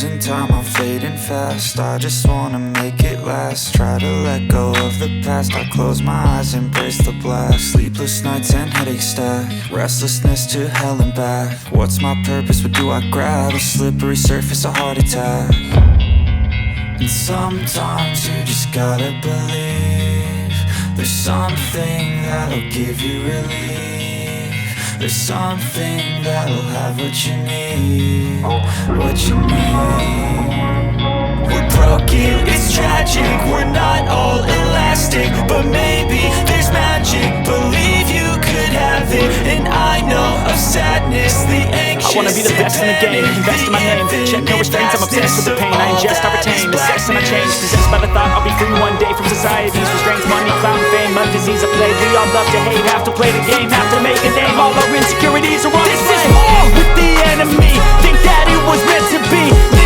losing time, I'm fading fast. I just wanna make it last. Try to let go of the past. I close my eyes, embrace the blast. Sleepless nights and headaches stack. Restlessness to hell and back. What's my purpose? What do I grab? A slippery surface, a heart attack. And sometimes you just gotta believe there's something that'll give you relief. There's something that'll have what you need. What you need. We're broken, it's tragic. We're not all elastic, but maybe there's magic. Believe you could have it. And I know of sadness, the anxious. I wanna be the best in the game, invest in my name. Check no restraints, I'm obsessed with the pain. I ingest, I retain, assess and I change. Possessed by the thought I'll be free one day from society's restraints. Money, clout, fame, a disease of play. We all love to hate, have to play the game, have to make a name. All our insecurities are on display. This is war with the enemy, think that it was meant to be.